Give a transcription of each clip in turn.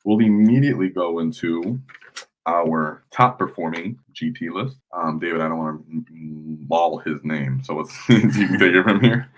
we'll immediately go into our top performing GT list. David, I don't want to maul his name, so you can take it from here.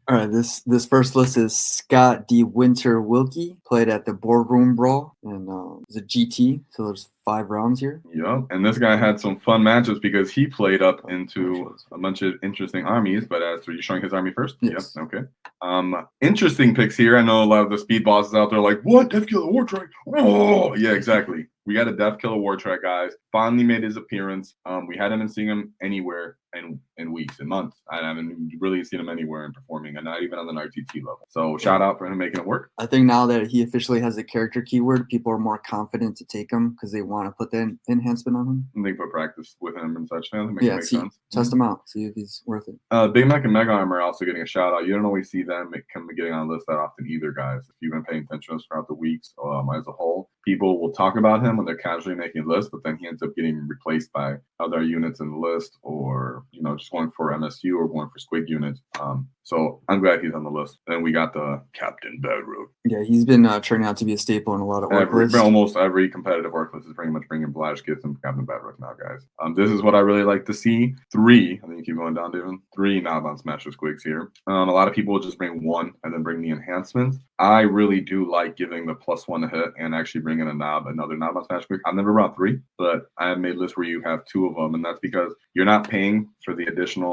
All right, this first list is Scott D. Wynter Wartrike, played at the Boardroom Brawl, and it's a GT, so there's 5 rounds here. Yep, and this guy had some fun matches because he played up into a bunch of interesting armies. But as for you showing his army first? Yes. Yep, okay. Interesting picks here. I know a lot of the speed bosses out there are like, what? Death Killer Wartrike? Oh, yeah, exactly. We got a Death Killer Wartrike, guys. Finally made his appearance. We hadn't been seeing him anywhere in weeks and months. I haven't really seen him anywhere and performing, and not even on an RTT level. So shout out for him making it work. I think now that he officially has a character keyword, people are more confident to take him because they want to put the enhancement on him. And they put practice with him and such. Makes sense. Test him out, see if he's worth it. Big Mech and Mega Armor are also getting a shout out. You don't always see them getting on the list that often either, guys. If you've been paying attention to us throughout the weeks as a whole, people will talk about him when they're casually making lists, but then he ends up getting replaced by other units in the list, or just going for MSU or going for Squig units. So I'm glad he's on the list. Then we got the Captain Bedrock. Yeah, he's been turning out to be a staple in a lot of Ork lists. Almost every competitive Ork list is pretty much bringing WAAAGH and Captain Bedrock now, guys. This is what I really like to see. 3, I think you keep going down, David. 3 Knob on Smash with Squigs here. A lot of people will just bring 1 and then bring the enhancements. I really do like giving the +1 to hit and actually bringing another knob on Smash Quick. I've never brought 3, but I have made lists where you have 2 of them, and that's because you're not paying for the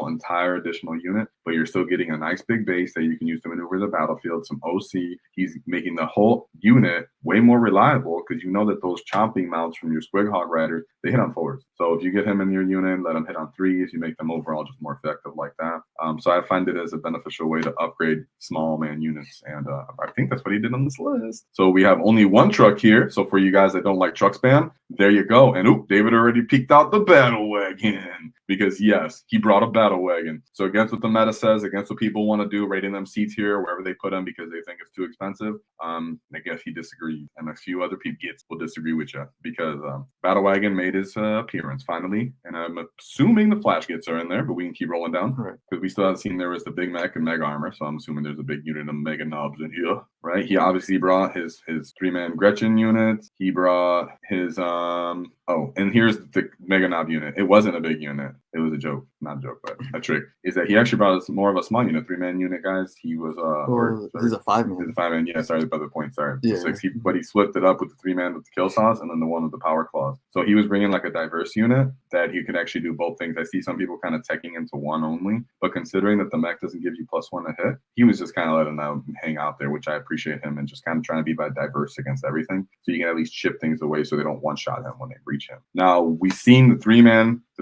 entire additional unit, but you're still getting a nice big base that you can use to maneuver the battlefield, some OC. He's making the whole unit way more reliable because you know that those chomping mounts from your Squig Hog Riders, they hit on 4s. So if you get him in your unit, let him hit on 3s, you make them overall just more effective like that. So I find it as a beneficial way to upgrade small man units, and I think that's what he did on this list. So we have only 1 truck here. So for you guys that don't like truck spam, there you go. And David already peeked out the battle wagon because yes, he brought a battle wagon. So against what the meta says, against what people want to do, rating them C tier wherever they put them because they think it's too expensive. I guess he disagrees, and a few other people will disagree with you because battle wagon made his appearance finally, and I'm assuming the flash gets are in there, but we can keep rolling down because we still haven't seen there was the Big Mech and Mega Armor. So I'm assuming there's a big unit of Mega Knobs in here, right? He obviously brought his 3-man Gretchen units. He brought his and here's the Mega Knob unit. It wasn't a big unit. It was a joke, not a joke, but a trick. Is that he actually brought us more of a small unit, 3-man unit, guys. He was he's a 5-man. He's a 5-man. Yeah, sorry about the point. Sorry, yeah. 6. But he split it up with the 3-man with the kill saws and then the one with the power claws. So he was bringing like a diverse unit that he could actually do both things. I see some people kind of teching into 1 only, but considering that the mech doesn't give you +1 to hit, he was just kind of letting them hang out there, which I appreciate him, and just kind of trying to be diverse against everything, so you can at least chip things away so they don't one-shot him when they breach him. Now we've seen the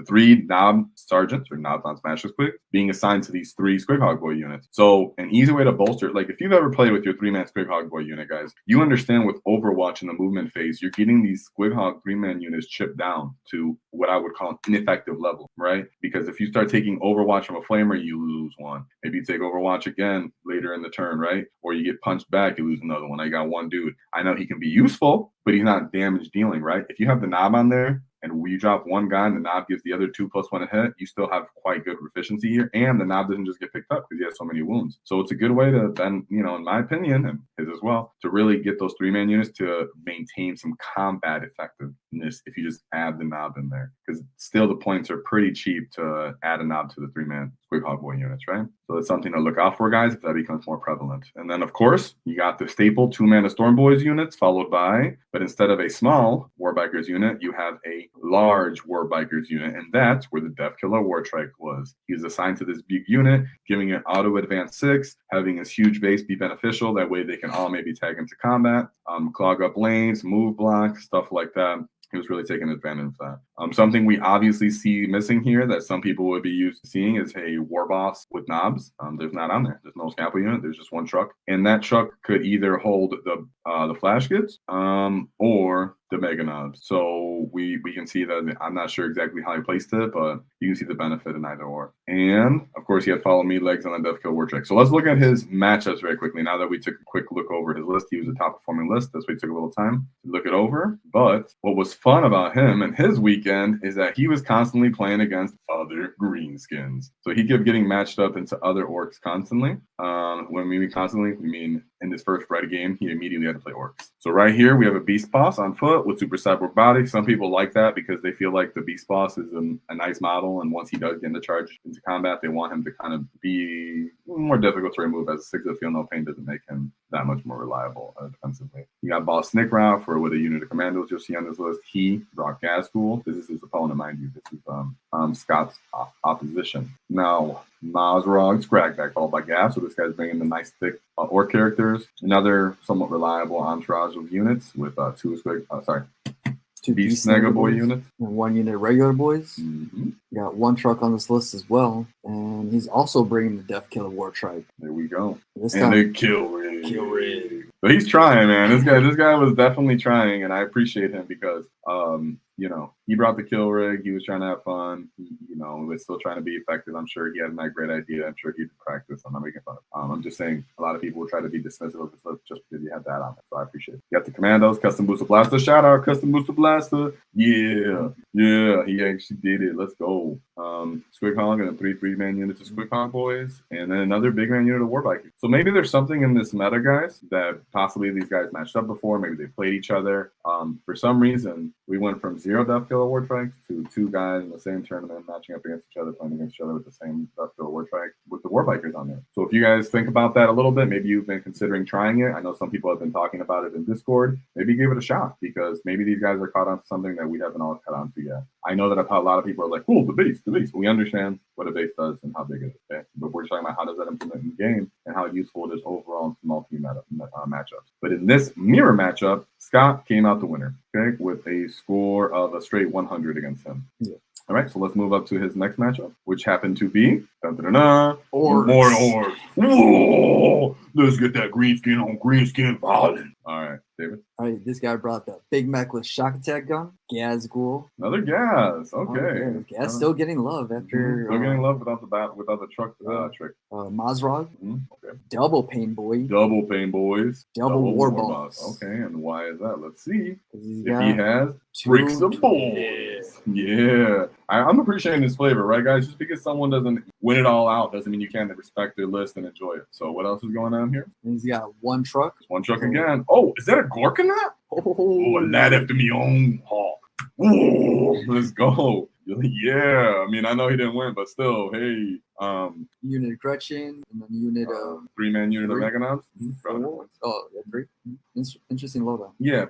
3 knob sergeants or knobs on Smash Quick being assigned to these 3 Squig Hog Boy units. So an easy way to bolster, like if you've ever played with your 3-man Squig Hog Boy unit, guys, you understand with Overwatch in the movement phase, you're getting these Squig Hog 3-man units chipped down to what I would call an ineffective level, right? Because if you start taking Overwatch from a Flamer, you lose 1. Maybe you take Overwatch again later in the turn, right? Or you get punched back, you lose another one. I got 1 dude. I know he can be useful, but he's not damage dealing, right? If you have the knob on there, and you drop 1 guy and the knob gives the other 2 +1 a hit, you still have quite good efficiency here. And the knob doesn't just get picked up because he has so many wounds. So it's a good way to then, in my opinion, and his as well, to really get those 3-man units to maintain some combat effectiveness if you just add the knob in there. Because still the points are pretty cheap to add a knob to the 3-man Squig Hog Boy units, right? So that's something to look out for, guys, if that becomes more prevalent. And then, of course, you got the staple 2-mana Storm Boys units, followed by, but instead of a small Warbikers unit, you have a large Warbikers unit, and that's where the Death Killer Wartrike was. He was assigned to this big unit, giving it auto advance 6, having his huge base be beneficial. That way they can all maybe tag into combat, clog up lanes, move block, stuff like that. He was really taking advantage of that. Something we obviously see missing here that some people would be used to seeing is a war boss with knobs. There's not on there. There's no scalpel unit. There's just 1 truck, and that truck could either hold the flash goods or the Mega Knobs. So we can see that. I'm not sure exactly how he placed it, but you can see the benefit in either or. And of course, he had follow me legs on the Death Kill Wartrike. So let's look at his matchups very quickly. Now that we took a quick look over his list, he was a top performing list. That's why it took a little time to look it over. But what was fun about him and his weekend is that he was constantly playing against other Greenskins. So he kept getting matched up into other Orks constantly. When we mean constantly, we mean in his first red game, he immediately had to play Orks. So right here, we have a Beast Boss on foot with Super Cyborg Body. Some people like that because they feel like the Beast Boss is a nice model, and once he does get into charge into combat, they want him to kind of be more difficult to remove, as a 6 of Feel No Pain doesn't make him that much more reliable defensively. You got Boss Snick Ralph, for with a unit of commandos you'll see on this list. He brought Gazgul. This is his opponent, mind you. This is Scott's opposition. Now, Mazrog, Scragback, followed by Gas. So this guy's bringing the nice thick Orc characters. Another somewhat reliable entourage of units with two Beast Snagger Boy units. And 1 unit of regular boys. Mm-hmm. You got 1 truck on this list as well. And he's also bringing the Death Killer Wartrike. There we go. This and time, they kill rig. But he's trying, man. This guy was definitely trying, and I appreciate him because he brought the kill rig. He was trying to have fun. He was still trying to be effective. I'm sure he had a great idea. I'm sure he'd practice. I'm not making fun of him. I'm just saying a lot of people will try to be dismissive of this list just because you had that on it. So I appreciate it. You got the Commandos, Custom Booster Blaster. Shout out, Custom Booster Blaster. Yeah, he actually did it. Let's go. Squig Hog and a 3-man unit of Squig Hog boys, and then another big man unit of Warbiker. So maybe there's something in this meta, guys, that possibly these guys matched up before. Maybe they played each other. For some reason, we went from 0 Death Killer Wartrikes to 2 guys in the same tournament matching up against each other, playing against each other with the same Death Killer Wartrike with the Warbikers on there. So if you guys think about that a little bit, maybe you've been considering trying it. I know some people have been talking about it in Discord. Maybe give it a shot because maybe these guys are caught on to something that we haven't all caught on to yet. I know that a lot of people are like, "Cool, the base." We understand what a base does and how big it is. Okay, but we're talking about how does that implement in the game and how useful it is overall in multi-meta matchups. But in this mirror matchup, Scott came out the winner. Okay, with a score of a straight 100 against him. Yeah. All right, so let's move up to his next matchup, which happened to be Orks. More Orks. Whoa! Let's get that Greenskin on Greenskin violence. All right, David. All right, this guy brought the Big Mac with shock attack gun. Gazgul. Another Gas. Okay. Gas still getting love after. Still getting love without the truck trick. Mazrog. Okay. Double Pain Boy. Double Pain Boys. Double War Boss. Okay, and why is that? Let's see. If he has Bricks of Boys. Yeah. I'm appreciating this flavor, right, guys? Just because someone doesn't win it all out doesn't mean you can't respect their list and enjoy it. So what else is going on here? He's got 1 truck. 1 truck again. Oh, is that a Gork in that? Oh, a lad after me own hawk. Ooh, let's go. Yeah, I mean, I know he didn't win, but still, hey. Unit of Gretchen, and then unit of 3-man unit of Meganobs. Oh, yeah, 3. Interesting loadout. Yeah,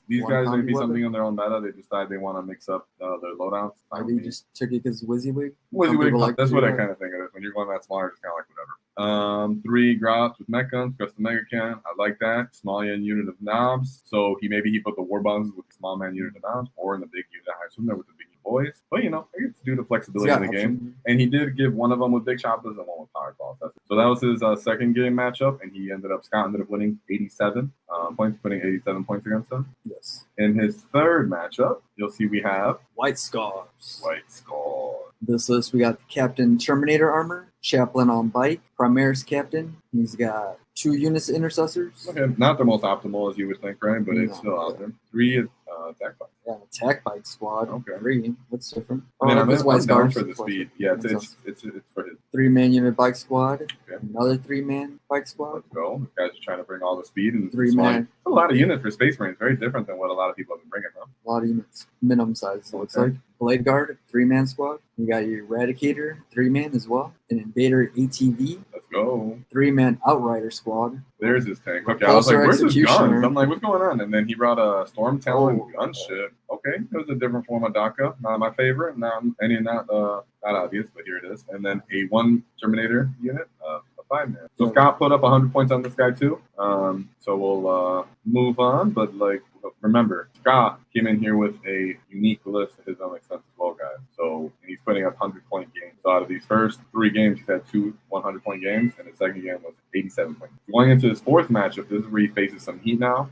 these guys may be weapon. something on their own meta. They decide they want to mix up their loadouts. Maybe you just took it because WYSIWYG. WYSIWYG, that's what I kind of think of it. When you're going that smaller, it's kind of like whatever. 3 Grots with mech guns, custom mega can. I like that. Small unit of knobs. So he put the war bombs with the small man unit of knobs, or in the big unit of high swim there with the big boys. But I get to do the flexibility in the game. And he did give one of them with big choppers and one with power balls. So that was his second game matchup, and Scott ended up winning 87 points, putting 87 points against him. Yes. In his third matchup, you'll see we have White Scars. This list, we got the Captain Terminator armor, Chaplain on bike, Primaris Captain. He's got 2 units of intercessors. Okay, not the most optimal as you would think, right? But it's still out there. 3 attack bike. Yeah, attack bike squad. Okay. 3. What's different? I'm White down Scars for the speed. Yeah, it's for his. 3-man unit bike squad. Okay. Another 3-man bike squad. Let's go. The guys are trying to bring all the speed and 3-man. A lot of units for Space Marines. Very different than what a lot of people have been bringing from. A lot of units. Minimum size, so it's like. Blade Guard, 3-man squad. You got your Eradicator, 3-man as well. An Invader ATV. Let's go. 3-man Outrider squad. There's his tank. Okay, I was like, where's his guns? I'm like, what's going on? And then he brought a Storm Talon gunship. Okay, it was a different form of DACA. Not my favorite. Not obvious, but here it is. And then a 1 Terminator unit, a 5-man. So Scott put up 100 points on this guy too. So we'll move on. But remember, Scott came in here with a unique list of his own extent as well, guys. So he's putting up 100-point games. So out of these first 3 games, he's had 2 100-point games, and his second game was 87 points. Going into his 4th matchup, this is where he faces some heat now.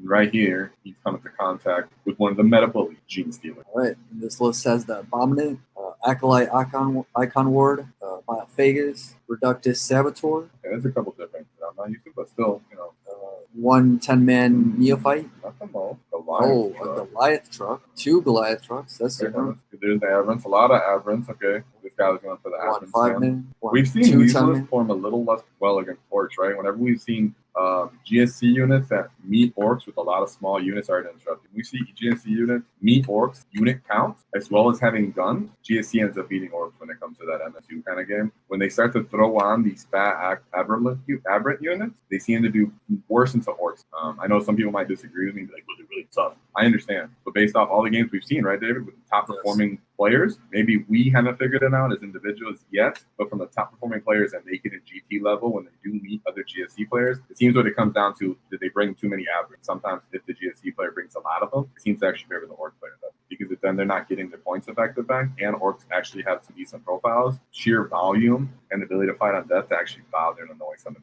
Right here, he's coming to contact with one of the meta bullies, Gene Stealer. All right, this list has the Abominant, Acolyte Icon Ward, Biophagus, Reductus Saboteur. Okay, there's a couple different I'm not used to, but still, 1 10-man Neophyte. Not the most. A Goliath truck. 2 Goliath trucks. That's different. There's the Aberrants. A lot of Aberrants. Okay. This guy was going for the Aberrants. 1 5-man. We've seen these lists form a little less well against Orks, right? Whenever we've seen GSC units that meet Orks with a lot of small units are interrupted. We see GSC units meet Orks unit counts as well as having guns. GSC ends up beating Orks when it comes to that MSU kind of game. When they start to throw on these fat aberrant units, they seem to do worse into Orks. I know some people might disagree with me, like, well, they're really tough. I understand, but based off all the games we've seen, right, David, with the top performing players, maybe we haven't figured it out as individuals yet, but from the top performing players that make it at GT level, when they do meet other GSC players, it seems what it comes down to, did they bring too many average? Sometimes if the GSC player brings a lot of them, it seems to actually favor the Orc player, though, because then they're not getting their points effective back, and Orcs actually have some decent profiles, sheer volume, and the ability to fight on death to actually bother and annoy some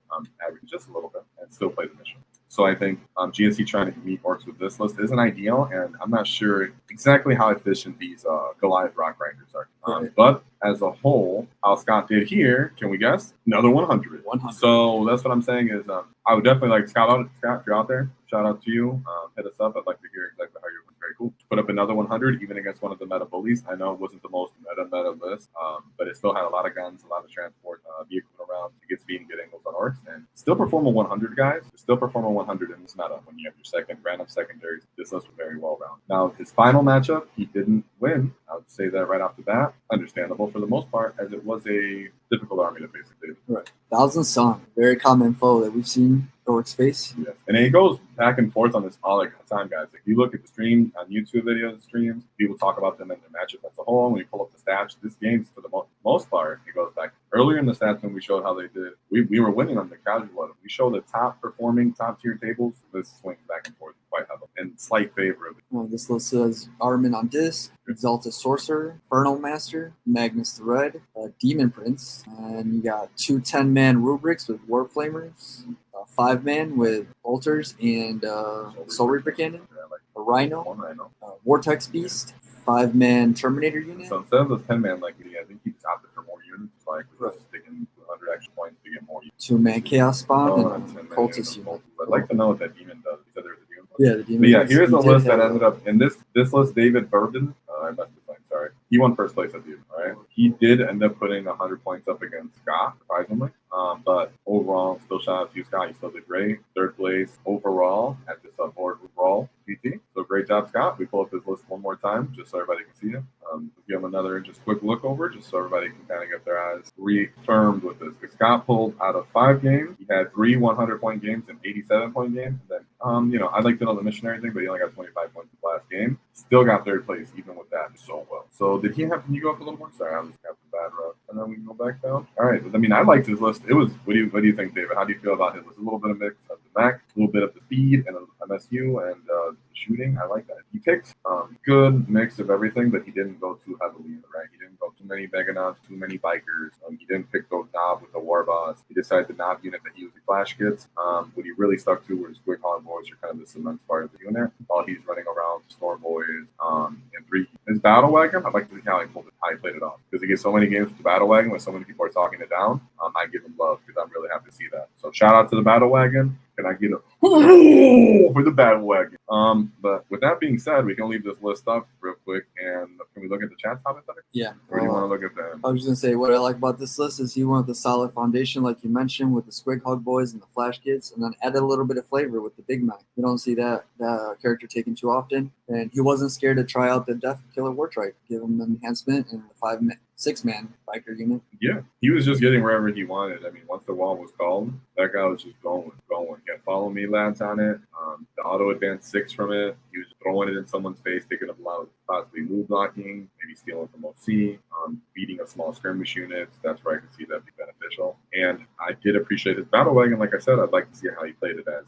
average just a little bit and still play the mission. So I think GSC trying to meet Orcs with this list isn't ideal, and I'm not sure exactly how efficient these Goliath Rock Riders are. But as a whole, how Scott did here, can we guess? Another 100. 100. So that's what I'm saying is I would definitely like Scott, if you're out there, shout out to you. Hit us up. I'd like to hear exactly how you're doing. Very cool. Put up another 100, even against one of the meta bullies. I know it wasn't the most meta list, but it still had a lot of guns, a lot of transport vehicles around to get speed and get angles on Orcs, and still perform a 100, guys. Still perform a 100 in this meta when you have your random secondaries. This list was very well rounded. Now, his final matchup, he didn't win. I would say that right off the bat. Understandable for the most part, as it was a difficult army to face. Right. Thousand Sun, very common foe that we've seen Orcs face. Yes. And it goes back and forth on this all the time, guys. If you look at the stream on YouTube videos, streams, people talk about them in their matchup as a whole. When you pull up the stats, this game's for the most part, it goes back earlier in the stats when we showed how they did. We were winning on the casual level. We show the top performing, top tier tables. This swings back and forth quite heavily in slight favor of it. This list says Armin on disc, Exalted Sorcerer, Infernal Master, Magnus the Red, Demon Prince, and you got 2 10-man rubrics with War Flamers, 5-man with Bolters and Soul Reaper Cannon, a Rhino, Vortex Beast, 5-man Terminator unit. So instead of those 10-man like me, I think he opted for more units, like sticking 200 extra points to get more units. 2-man Chaos Spawn and a Cultist unit. I'd like to know what that demon does. You said there's a demon. Yeah, the demon. But yeah, here's the list that ended up in this list. David Burden, I messed this up. Sorry, he won first place at the end. All right, he did end up putting 100 points up against Scott, surprisingly. But overall, still shout out to you, Scott. You still did great. Third place overall at this board overall PT. So great job, Scott. We pull up this list one more time just so everybody can see it. Give them another just quick look over just so everybody can kind of get their eyes reaffirmed with this. Because Scott pulled out of 5 games. He had 3 100-point games and 87-point games. And then, I'd like to know the missionary thing, but he only got 25 points in the last game. Still got third place even with that so well. So can you go up a little more? Sorry, I was got the bad route. And then we can go back down. All right. I mean, I liked his list. It was, what do you think, David? How do you feel about his list? A little bit of mix of the mech, a little bit of the speed and MSU and shooting. I like that. He picked good mix of everything, but he didn't go too heavily in it, right? He didn't go too many Meganauts, too many Bikers. He didn't pick those Knob with the War Boss. He decided the Knob unit that he used the Flash Kits. What he really stuck to were his Quick Hog Boys are kind of the cement part of the unit. While he's running around Storm Boys and 3. His Battle Wagon, I'd like to see how he played it off. Because he gets so many games with the Battle Wagon when so many people are talking it down. I give him love because I'm really happy to see that. So shout out to the Battle Wagon. Can I get a for the Battle Wagon? But with that being said, we can leave this list up real quick, and can we look at the chat topic? Yeah. Or do you want to look at them? I was just gonna say what I like about this list is he went with the solid foundation, like you mentioned, with the Squig Hug Boys and the Flash Kids, and then added a little bit of flavor with the Big Mac. You don't see that character taken too often, and he wasn't scared to try out the Death Killer Wartrike, give him an enhancement and the 6-man biker unit. Yeah, he was just getting wherever he wanted. I mean, once the wall was called, that guy was just going. Yeah, follow me, lads, on it. The auto advance 6 from it. He was throwing it in someone's face, taking up a lot of possibly move blocking, maybe stealing from OC, beating a small skirmish units. That's where I can see that be beneficial. And I did appreciate his Battle Wagon. Like I said, I'd like to see how he played it as